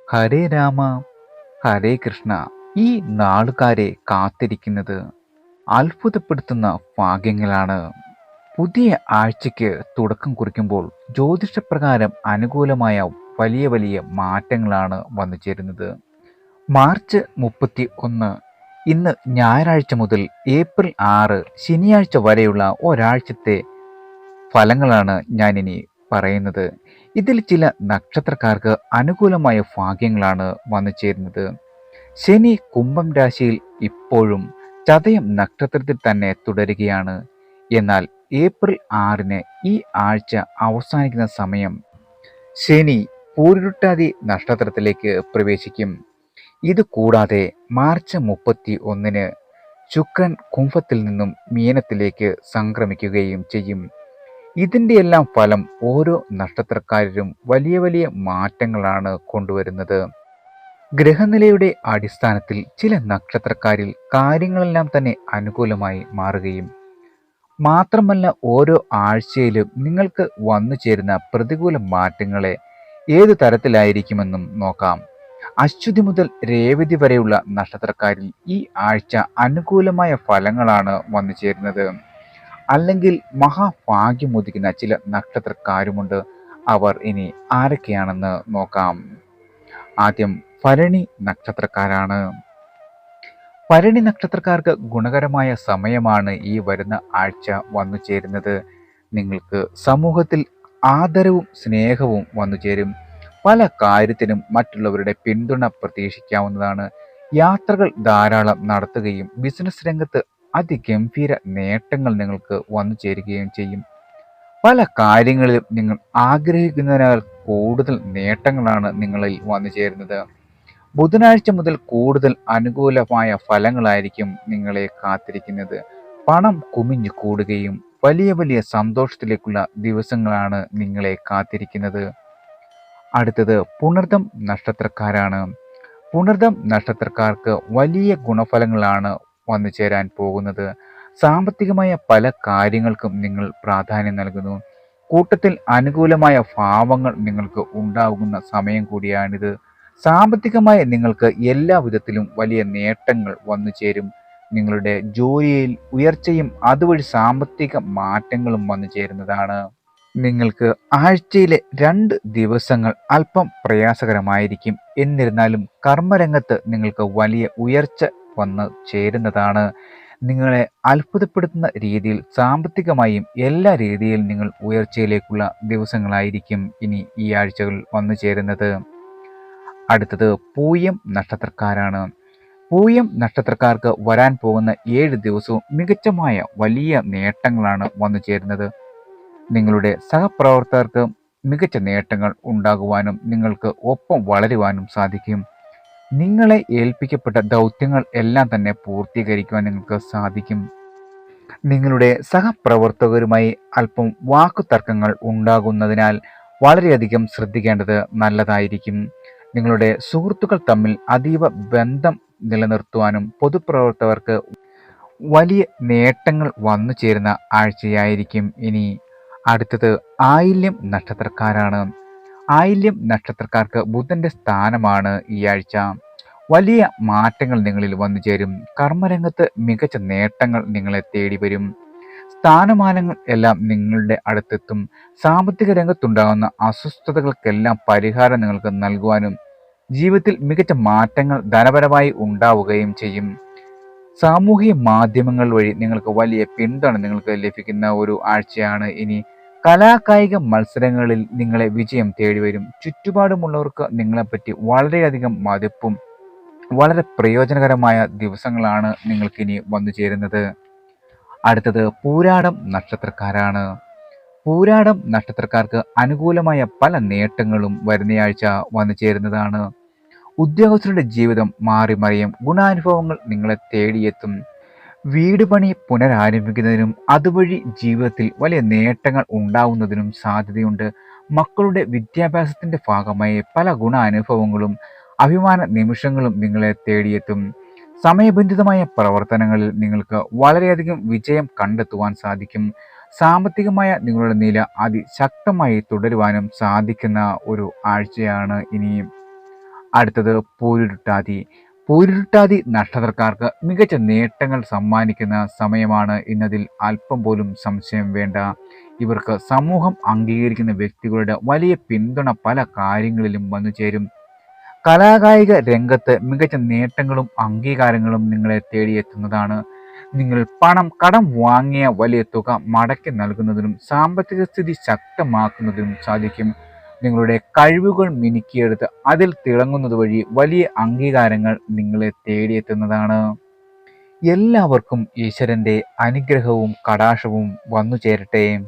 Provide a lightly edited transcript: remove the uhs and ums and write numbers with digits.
ഹരേ രാമ ഹരേ കൃഷ്ണ. ഈ നാളുകാരെ കാത്തിരിക്കുന്നത് അത്ഭുതപ്പെടുത്തുന്ന ഭാഗ്യങ്ങളാണ്. പുതിയ ആഴ്ചയ്ക്ക് തുടക്കം കുറിക്കുമ്പോൾ ജ്യോതിഷപ്രകാരം അനുകൂലമായ വലിയ വലിയ മാറ്റങ്ങളാണ് വന്നു ചേരുന്നത്. മാർച്ച് 31 ഇന്ന് ഞായറാഴ്ച മുതൽ ഏപ്രിൽ 6 ശനിയാഴ്ച വരെയുള്ള ഒരാഴ്ചത്തെ ഫലങ്ങളാണ് ഞാനിനി പറയുന്നത്. ഇതിൽ ചില നക്ഷത്രക്കാർക്ക് അനുകൂലമായ ഭാഗ്യങ്ങളാണ് വന്നു ചേരുന്നത്. ശനി കുംഭം രാശിയിൽ ഇപ്പോഴും ചതയം നക്ഷത്രത്തിൽ തന്നെ തുടരുകയാണ്. എന്നാൽ ഏപ്രിൽ 6 ഈ ആഴ്ച അവസാനിക്കുന്ന സമയം ശനി പൂരുരുട്ടാതി നക്ഷത്രത്തിലേക്ക് പ്രവേശിക്കും. ഇത് കൂടാതെ മാർച്ച് 31 ശുക്രൻ കുംഭത്തിൽ നിന്നും മീനത്തിലേക്ക് സംക്രമിക്കുകയും ചെയ്യും. ഇതിൻ്റെ എല്ലാം ഫലം ഓരോ നക്ഷത്രക്കാരിലും വലിയ വലിയ മാറ്റങ്ങളാണ് കൊണ്ടുവരുന്നത്. ഗ്രഹനിലയുടെ അടിസ്ഥാനത്തിൽ ചില നക്ഷത്രക്കാരിൽ കാര്യങ്ങളെല്ലാം തന്നെ അനുകൂലമായി മാറുകയും മാത്രമല്ല ഓരോ ആഴ്ചയിലും നിങ്ങൾക്ക് വന്നു ചേരുന്ന പ്രതികൂല മാറ്റങ്ങളെ ഏതു തരത്തിലായിരിക്കുമെന്നും നോക്കാം. അശ്വതി മുതൽ രേവതി വരെയുള്ള നക്ഷത്രക്കാരിൽ ഈ ആഴ്ച അനുകൂലമായ ഫലങ്ങളാണ് വന്നു ചേരുന്നത്. അല്ലെങ്കിൽ മഹാഭാഗ്യമുദിക്കുന്ന ചില നക്ഷത്രക്കാരുമുണ്ട്. അവർ ഇനി ആരൊക്കെയാണെന്ന് നോക്കാം. ആദ്യം ഭരണി നക്ഷത്രക്കാരാണ്. ഭരണി നക്ഷത്രക്കാർക്ക് ഗുണകരമായ സമയമാണ് ഈ വരുന്ന ആഴ്ച വന്നു ചേരുന്നത്. നിങ്ങൾക്ക് സമൂഹത്തിൽ ആദരവും സ്നേഹവും വന്നു ചേരും. പല കാര്യത്തിനും മറ്റുള്ളവരുടെ പിന്തുണ പ്രതീക്ഷിക്കാവുന്നതാണ്. യാത്രകൾ ധാരാളം നടത്തുകയും ബിസിനസ് രംഗത്ത് അതിഗംഭീര നേട്ടങ്ങൾ നിങ്ങൾക്ക് വന്നു ചേരുകയും ചെയ്യും. പല കാര്യങ്ങളിലും നിങ്ങൾ ആഗ്രഹിക്കുന്നതിനാൽ കൂടുതൽ നേട്ടങ്ങളാണ് നിങ്ങളിൽ വന്നു ചേരുന്നത്. ബുധനാഴ്ച മുതൽ കൂടുതൽ അനുകൂലമായ ഫലങ്ങളായിരിക്കും നിങ്ങളെ കാത്തിരിക്കുന്നത്. പണം കുമിഞ്ഞു കൂടുകയും വലിയ വലിയ സന്തോഷത്തിലേക്കുള്ള ദിവസങ്ങളാണ് നിങ്ങളെ കാത്തിരിക്കുന്നത്. അടുത്തത് പുണർദം നക്ഷത്രക്കാരാണ്. പുണർദം നക്ഷത്രക്കാർക്ക് വലിയ ഗുണഫലങ്ങളാണ് വന്നു ചേരാൻ പോകുന്നത്. സാമ്പത്തികമായ പല കാര്യങ്ങൾക്കും നിങ്ങൾ പ്രാധാന്യം നൽകുന്നു. കൂട്ടത്തിൽ അനുകൂലമായ ഭാവങ്ങൾ നിങ്ങൾക്ക് ഉണ്ടാകുന്ന സമയം കൂടിയാണിത്. സാമ്പത്തികമായി നിങ്ങൾക്ക് എല്ലാ വിധത്തിലും വലിയ നേട്ടങ്ങൾ വന്നു ചേരും. നിങ്ങളുടെ ജോലിയിൽ ഉയർച്ചയും അതുവഴി സാമ്പത്തിക മാറ്റങ്ങളും വന്നു ചേരുന്നതാണ്. നിങ്ങൾക്ക് ആഴ്ചയിലെ 2 ദിവസങ്ങൾ അല്പം പ്രയാസകരമായിരിക്കും. എന്നിരുന്നാലും കർമ്മരംഗത്ത് നിങ്ങൾക്ക് വലിയ ഉയർച്ച വന്ന് ചേരുന്നതാണ്. നിങ്ങളെ അത്ഭുതപ്പെടുത്തുന്ന രീതിയിൽ സാമ്പത്തികമായും എല്ലാ രീതിയിലും നിങ്ങൾ ഉയർച്ചയിലേക്കുള്ള ദിവസങ്ങളായിരിക്കും ഇനി ഈ ആഴ്ചകൾ വന്നു ചേരുന്നത്. അടുത്തത് പൂയം നക്ഷത്രക്കാരാണ്. പൂയം നക്ഷത്രക്കാർക്ക് വരാൻ പോകുന്ന 7 ദിവസവും മികച്ചമായ വലിയ നേട്ടങ്ങളാണ് വന്നു ചേരുന്നത്. നിങ്ങളുടെ സഹപ്രവർത്തകർക്ക് മികച്ച നേട്ടങ്ങൾ ഉണ്ടാകുവാനും നിങ്ങൾക്ക് ഒപ്പം വളരുവാനും സാധിക്കും. നിങ്ങളെ ഏൽപ്പിക്കപ്പെട്ട ദൗത്യങ്ങൾ എല്ലാം തന്നെ പൂർത്തീകരിക്കുവാൻ നിങ്ങൾക്ക് സാധിക്കും. നിങ്ങളുടെ സഹപ്രവർത്തകരുമായി അല്പം വാക്കുതർക്കങ്ങൾ ഉണ്ടാകുന്നതിനാൽ വളരെയധികം ശ്രദ്ധിക്കേണ്ടത് നല്ലതായിരിക്കും. നിങ്ങളുടെ സുഹൃത്തുക്കൾ തമ്മിൽ അതീവ ബന്ധം നിലനിർത്തുവാനും പൊതുപ്രവർത്തകർക്ക് വലിയ നേട്ടങ്ങൾ വന്നു ചേരുന്ന ആഴ്ചയായിരിക്കും ഇനി. അടുത്തത് ആയില്യം നക്ഷത്രക്കാരാണ്. ആയില്യം നക്ഷത്രക്കാർക്ക് ബുധന്റെ സ്ഥാനമാണ് ഈ ആഴ്ച. വലിയ മാറ്റങ്ങൾ നിങ്ങളിൽ വന്നു ചേരും. കർമ്മരംഗത്ത് മികച്ച നേട്ടങ്ങൾ നിങ്ങളെ തേടി വരും. സ്ഥാനമാനങ്ങൾ എല്ലാം നിങ്ങളുടെ അടുത്തെത്തും. സാമ്പത്തിക രംഗത്തുണ്ടാകുന്ന അസ്വസ്ഥതകൾക്കെല്ലാം പരിഹാരം നിങ്ങൾക്ക് നൽകുവാനും ജീവിതത്തിൽ മികച്ച മാറ്റങ്ങൾ ധനപരമായി ഉണ്ടാവുകയും ചെയ്യും. സാമൂഹിക മാധ്യമങ്ങൾ വഴി നിങ്ങൾക്ക് വലിയ പിന്തുണ നിങ്ങൾക്ക് ലഭിക്കുന്ന ഒരു ആഴ്ചയാണ് ഇനി. കലാകായിക മത്സരങ്ങളിൽ നിങ്ങളെ വിജയം തേടിവരും. ചുറ്റുപാടുമുള്ളവർക്ക് നിങ്ങളെപ്പറ്റി വളരെയധികം മതിപ്പും വളരെ പ്രയോജനകരമായ ദിവസങ്ങളാണ് നിങ്ങൾക്കിനി വന്നു ചേരുന്നത്. അടുത്തത് പൂരാടം നക്ഷത്രക്കാരാണ്. പൂരാടം നക്ഷത്രക്കാർക്ക് അനുകൂലമായ പല നേട്ടങ്ങളും വരുന്നയാഴ്ച വന്നു ചേരുന്നതാണ്. ഉദ്യോഗസ്ഥരുടെ ജീവിതം മാറി മറിയും. ഗുണാനുഭവങ്ങൾ നിങ്ങളെ തേടിയെത്തും. വീട് പണി പുനരാരംഭിക്കുന്നതിനും അതുവഴി ജീവിതത്തിൽ വലിയ നേട്ടങ്ങൾ ഉണ്ടാവുന്നതിനും സാധ്യതയുണ്ട്. മക്കളുടെ വിദ്യാഭ്യാസത്തിന്റെ ഭാഗമായി പല ഗുണാനുഭവങ്ങളും അഭിമാന നിമിഷങ്ങളും നിങ്ങളെ തേടിയെത്തും. സമയബന്ധിതമായ പ്രവർത്തനങ്ങളിൽ നിങ്ങൾക്ക് വളരെയധികം വിജയം കണ്ടെത്തുവാൻ സാധിക്കും. സാമ്പത്തികമായ നിങ്ങളുടെ നില അതിശക്തമായി തുടരുവാനും സാധിക്കുന്ന ഒരു ആഴ്ചയാണ് ഇനിയും. അടുത്തത് പൂരുരുട്ടാതി. പൂരുരുട്ടാതി നക്ഷത്രക്കാർക്ക് മികച്ച നേട്ടങ്ങൾ സമ്മാനിക്കുന്ന സമയമാണ് ഇന്നതിൽ അല്പം പോലും സംശയം വേണ്ട. ഇവർക്ക് സമൂഹം അംഗീകരിക്കുന്ന വ്യക്തികളുടെ വലിയ പിന്തുണ പല കാര്യങ്ങളിലും വന്നു ചേരും. കലാകായിക രംഗത്ത് മികച്ച നേട്ടങ്ങളും അംഗീകാരങ്ങളും നിങ്ങളെ തേടിയെത്തുന്നതാണ്. നിങ്ങൾ പണം കടം വാങ്ങിയ വലിയ തുക മടക്കി നൽകുന്നതിനും സാമ്പത്തിക സ്ഥിതി ശക്തമാക്കുന്നതിനും സാധിക്കും. നിങ്ങളുടെ കഴിവുകൾ മിനുക്കിയെടുത്ത് അതിൽ തിളങ്ങുന്നത് വഴി വലിയ അംഗീകാരങ്ങൾ നിങ്ങളെ തേടിയെത്തുന്നതാണ്. എല്ലാവർക്കും ഈശ്വരന്റെ അനുഗ്രഹവും കടാക്ഷവും വന്നു ചേരട്ടെ.